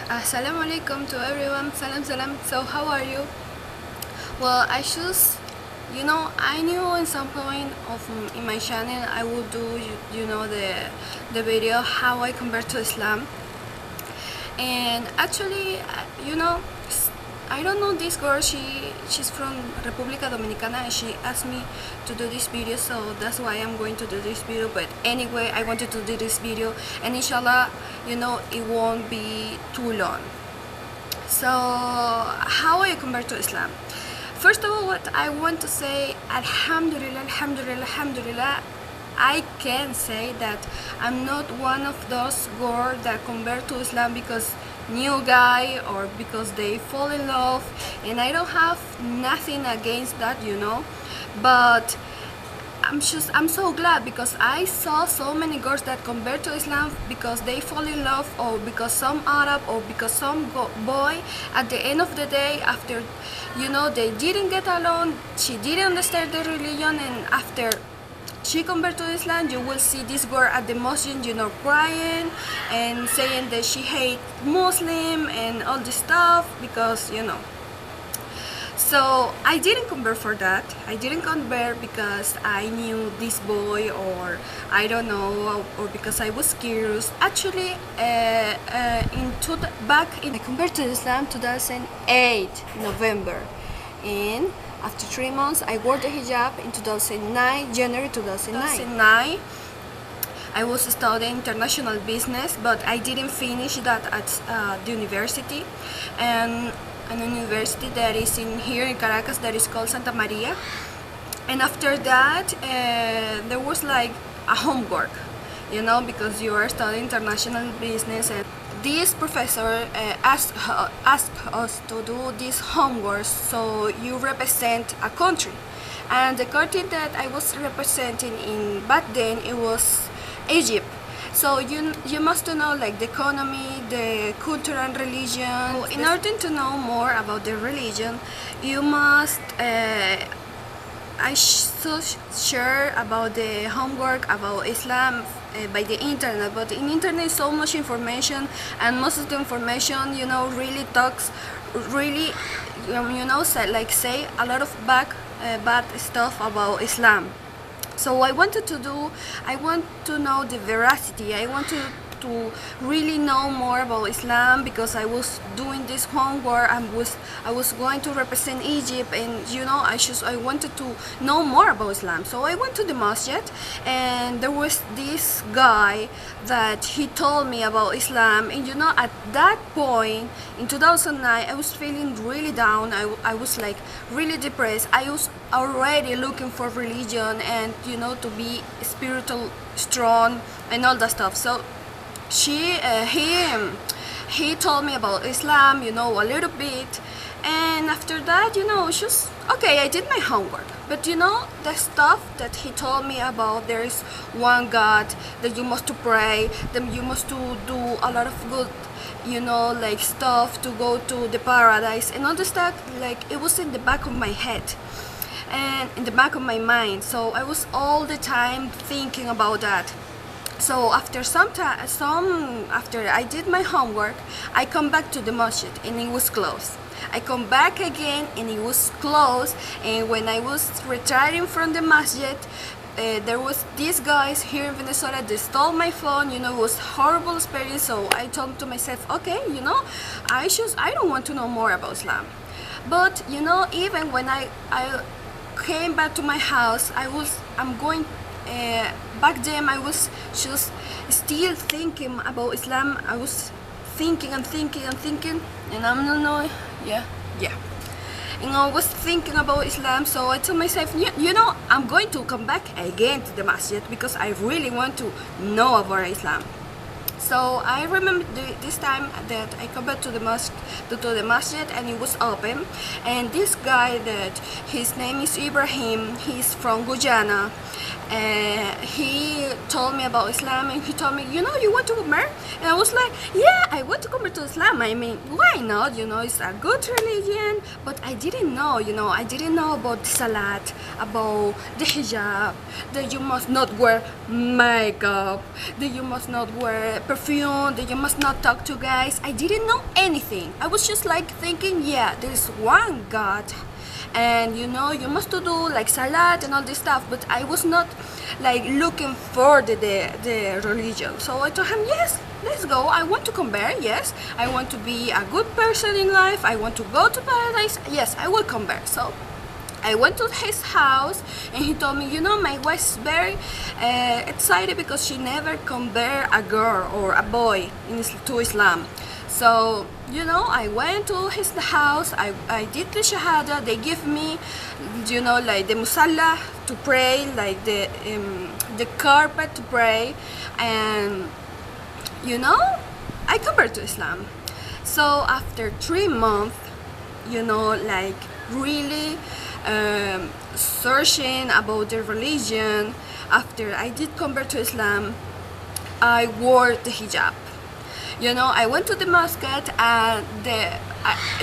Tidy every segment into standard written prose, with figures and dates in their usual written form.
Assalamu alaikum to everyone. Salam salam. So how are you? Well, I knew in some point of in my channel I would do the video how I convert to Islam. And actually, I don't know this girl. She's from República Dominicana, and she asked me to do this video, so that's why I'm going to do this video. But anyway, I wanted to do this video, and inshallah, it won't be too long. So how I convert to Islam? First of all, what I want to say, Alhamdulillah, Alhamdulillah, Alhamdulillah, I can say that I'm not one of those girls that convert to Islam because new guy or because they fall in love, and I don't have nothing against that, but I'm so glad because I saw so many girls that convert to Islam because they fall in love or because some Arab or because some boy at the end of the day, after they didn't get along, she didn't understand the religion, and after she converted to Islam, you will see this girl at the mosque, crying and saying that she hates Muslim and all this stuff because, So I didn't convert for that. I didn't convert because I knew this boy, or I don't know, or because I was curious. Actually, I converted to Islam 2008 November, and after 3 months, I wore the hijab in 2009, January 2009. I was studying international business, but I didn't finish that at the university, and an university that is here in Caracas that is called Santa Maria. And after that, there was like a homework, because you are studying international business, and this professor asked us to do this homework, so you represent a country, and the country that I was representing in back then, it was Egypt. So you must know like the economy, the culture and religion. So in order to know more about the religion, you must I should share about the homework about Islam by the internet, but in internet is so much information, and most of the information really talks really say a lot of bad stuff about Islam. So I want to know the veracity. I want to really know more about Islam because I was doing this homework. I was going to represent Egypt, and I wanted to know more about Islam. So I went to the masjid, and there was this guy that he told me about Islam, and at that point in 2009 I was feeling really down. I was like really depressed. I was already looking for religion and to be spiritual strong and all that stuff. So he told me about Islam, a little bit, and after that, just okay, I did my homework. But the stuff that he told me about, there is one God, that you must to pray, that you must to do a lot of good, like stuff to go to the paradise and all the stuff. Like it was in the back of my head and in the back of my mind. So I was all the time thinking about that. So after after I did my homework, I come back to the masjid and it was closed. I come back again and it was closed. And when I was retiring from the masjid, there was these guys here in Venezuela. They stole my phone. It was horrible experience. So I told to myself, okay, I don't want to know more about Islam. But even when I came back to my house, I'm going. Back then I was just still thinking about Islam. I was thinking and thinking and thinking, and I don't know, yeah. And I was thinking about Islam, so I told myself, I'm going to come back again to the masjid because I really want to know about Islam. So I remember this time that I come back to the mosque, to the masjid, and it was open. And this guy, that his name is Ibrahim, he's from Guyana, he told me about Islam, and he told me, you know, you want to convert? And I was like, yeah, I want to convert to Islam. I mean, why not? You know, it's a good religion. But I didn't know, you know, I didn't know about the salat, about the hijab, that you must not wear makeup, that you must not wear perfume, that you must not talk to guys. I didn't know anything. I was just like thinking, yeah, there's one God, and you know, you must to do like salat and all this stuff, but I was not like looking for the religion. So I told him, yes, let's go, I want to convert, yes, I want to be a good person in life, I want to go to paradise, yes, I will convert. So I went to his house, and he told me, you know, my wife is very excited because she never convert a girl or a boy to Islam. So, you know, I went to his house, I did the shahada, they give me, you know, like the musalla to pray, like the carpet to pray, and, you know, I converted to Islam. So after 3 months, you know, like really searching about the religion, after I did convert to Islam, I wore the hijab. You know, I went to the mosque, and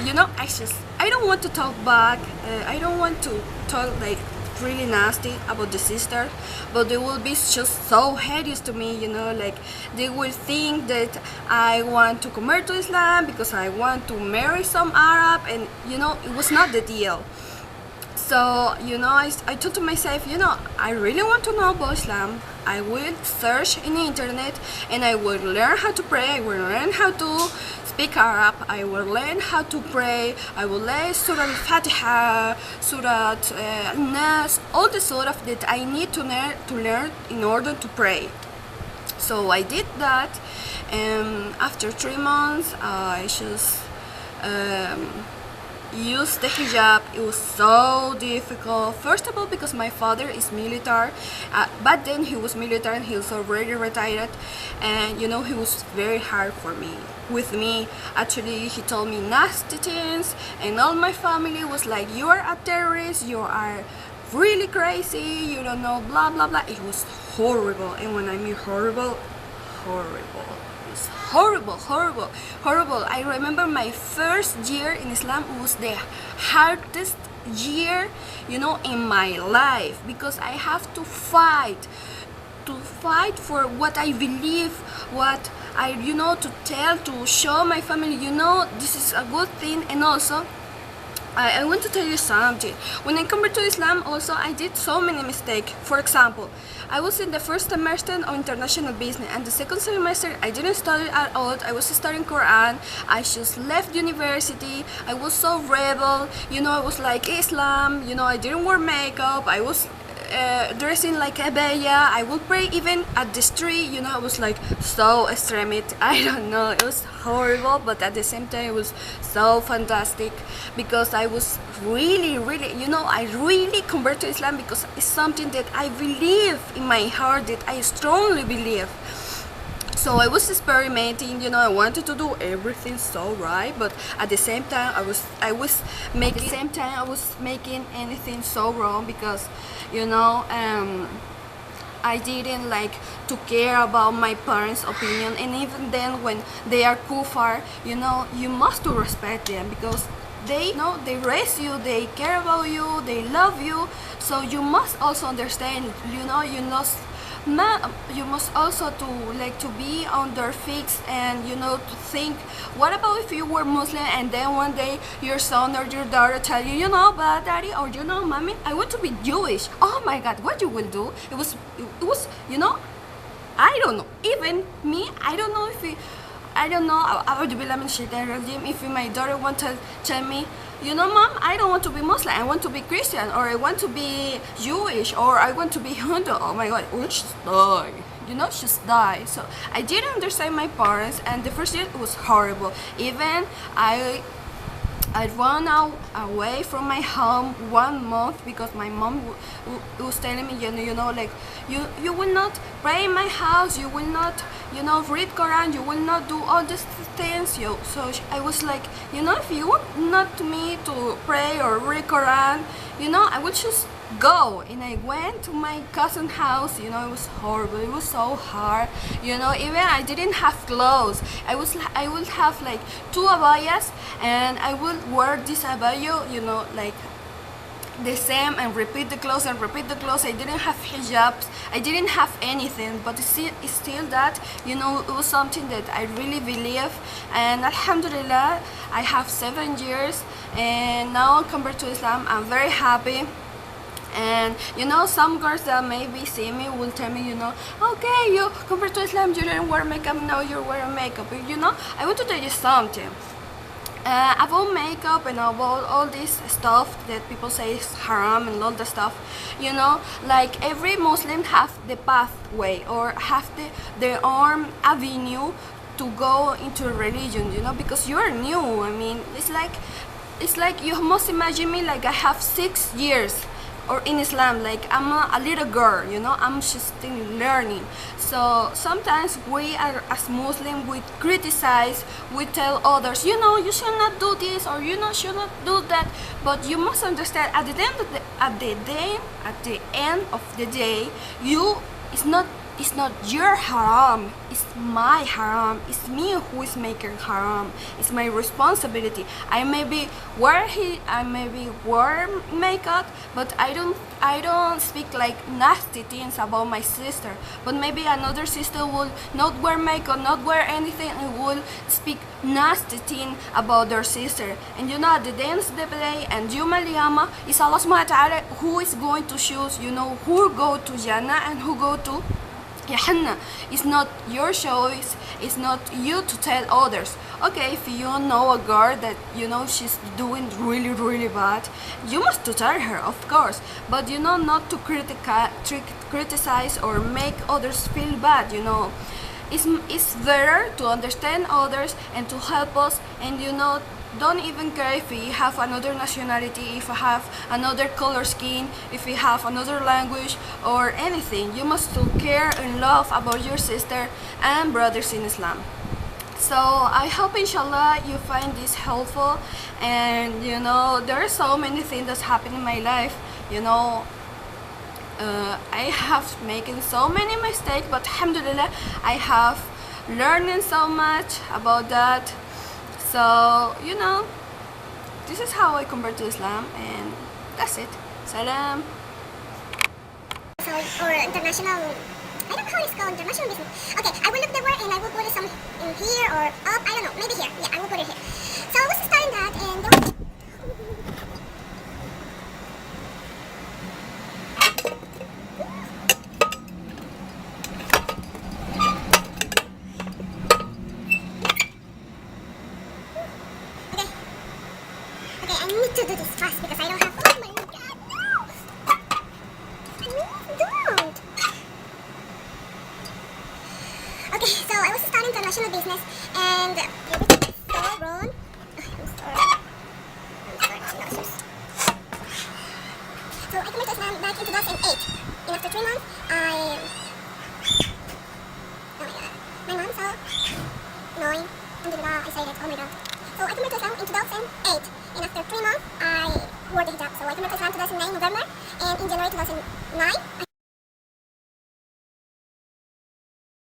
you know, I don't want to talk back. I don't want to talk like really nasty about the sister, but they will be just so hideous to me. You know, like they will think that I want to convert to Islam because I want to marry some Arab, and you know, it was not the deal. So, you know, I thought to myself, you know, I really want to know about Islam. I will search in the internet, and I will learn how to pray, I will learn how to speak Arab, I will learn how to pray, I will learn Surah Al-Fatiha, Surah Al-Nas, all the surah that I need to learn in order to pray. So I did that, and after 3 months, I just used the hijab. It was so difficult, first of all because my father is military, but then he was military and he was already retired, and you know, he was very hard for me with me. Actually, he told me nasty things, and all my family was like, you are a terrorist, you are really crazy, you don't know, blah blah blah. It was horrible, and when I mean horrible, horrible. I remember my first year in Islam was the hardest year, you know, in my life, because I have to fight for what I believe, what I, you know, to show my family, you know, this is a good thing. And also I want to tell you something. When I converted to Islam, also I did so many mistakes. For example, I was in the first semester of international business, and the second semester I didn't study at all. I was studying Quran. I just left university. I was so rebel, you know. I was like Islam, you know. I didn't wear makeup. I was dressing like a baya. I would pray even at the street, you know. I was like so extreme. I don't know, it was horrible, but at the same time it was so fantastic, because I was really, you know, I really converted to Islam because it's something that I believe in my heart, that I strongly believe. So I was experimenting, you know. I wanted to do everything so right, but at the same time I was making anything so wrong, because, you know, I didn't like to care about my parents' opinion. And even then, when they are kufar, you know, you must to respect them, because they, you know, they raise you, they care about you, they love you. So you must also understand, you know, you must also to like to be on their feet, and you know, to think, what about if you were Muslim and then one day your son or your daughter tell you, you know, but daddy, or you know, mommy, I want to be Jewish. Oh my God, what you will do? It was, you know, I don't know. Even me, I don't know if my daughter want to tell me, you know, mom, I don't want to be Muslim, I want to be Christian, or I want to be Jewish, or I want to be Hindu. Oh my God, oh, she's die. You know, she's die. So I didn't understand my parents, and the first year it was horrible. Even I run away from my home 1 month, because my mom was telling me, you know, like, you will not pray in my house, you will not, you know, read Quran, you will not do all these things. So I was like, you know, if you want not me to pray or read Quran, you know, I will just go. And I went to my cousin's house. You know, it was horrible. It was so hard. You know, even I didn't have clothes. I would have like 2 abayas, and I would wear this abaya, you know, like the same, and repeat the clothes and repeat the clothes. I didn't have hijabs, I didn't have anything, but it's still that, you know, it was something that I really believe. And alhamdulillah, I have 7 years, and now compared to Islam, I'm very happy. And you know, some girls that maybe see me will tell me, you know, okay, you compared to Islam, you didn't wear makeup, now you're wearing makeup. But, you know, I want to tell you something. About makeup and about all this stuff that people say is haram and all the stuff, you know, like every Muslim have the pathway or have their own avenue to go into religion, you know, because you're new. I mean, it's like you must imagine me like I have 6 years or in Islam, like I'm a little girl, you know, I'm just still learning. So sometimes we are, as Muslims, we criticize, we tell others, you know, you should not do this, or you know, should not do that. But you must understand, at the end of the day, you, it's not your haram, it's my haram. It's me who is making haram. It's my responsibility. I maybe wear makeup, but I don't speak like nasty things about my sister. But maybe another sister will not wear makeup, not wear anything, and will speak nasty thing about their sister. And you know, at the end of the day, and Yawm al-Qiyamah, it's Allah subhanahu wa ta'ala who is going to choose, you know, who go to Jannah and who go to Yahanna. It's not your choice, it's not you to tell others. Okay, if you know a girl that you know she's doing really, really bad, you must to tell her, of course. But you know, not to criticize or make others feel bad, you know. It's better to understand others and to help us, and you know, don't even care if we have another nationality, if we have another color skin, if we have another language or anything. You must still care and love about your sister and brothers in Islam. So I hope inshallah you find this helpful. And you know, there are so many things that's happened in my life. You know, I have making so many mistakes, but alhamdulillah, I have learning so much about that. So, you know, this is how I convert to Islam, and that's it. Salam. So, or international, I don't know how it's called, international business. Okay, I will look the word and I will put it some in here or up, I don't know, maybe here. Yeah, I will put it here. So I was studying that, and there was I need to do this fast because I don't have. Oh my god, no! Please don't! Okay, so I was studying international business, and everything is so wrong. I'm sorry, I'm nauseous. So I committed Islam back in 2008, and after 3 months, oh my god, my mom saw annoying. I said it, oh my god. So I committed Islam in 2008, and after 3 months, I wore the hijab. So I committed Islam 2009 November, and in January 2009, I